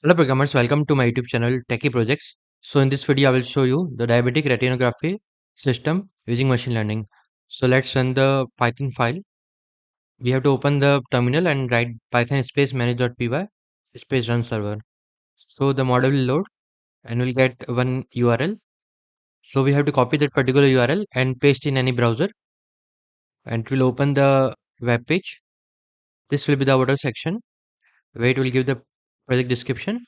Hello programmers, welcome to my YouTube channel Techie Projects. So in this video I will show you the diabetic retinography system using machine learning. So let's run the Python file. We have to open the terminal and write python space manage.py space run server. So the model will load and we'll get one URL. So we have to copy that particular URL and paste in any browser and it will open the web page. This will be the order section where it will give the project description.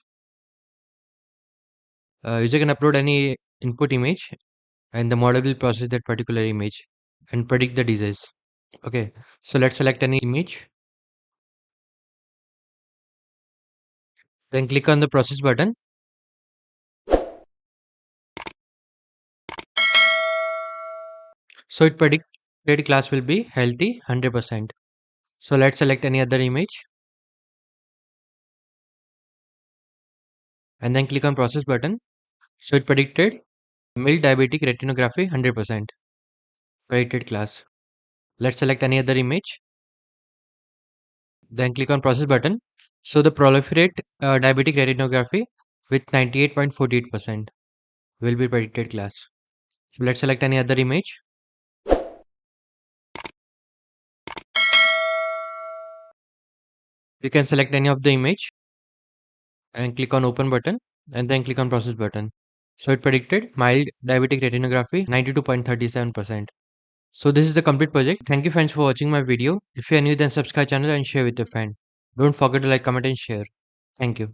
User can upload any input image and the model will process that particular image and predict the disease. Okay, so let's select any image, then click on the process button. So it predicted class will be healthy 100%. So let's select any other image and then click on process button. So it predicted mild diabetic retinopathy 100% predicted class. Let's select any other image, then click on process button. So the proliferate diabetic retinopathy with 98.48% will be predicted class. So let's select any other image. You can select any of the image and click on open button and then click on process button. So it predicted mild diabetic retinopathy 92.37%. So this is the complete project. Thank you friends for watching my video. If you are new then subscribe channel and share with your friend. Don't forget to like, comment and share. Thank you.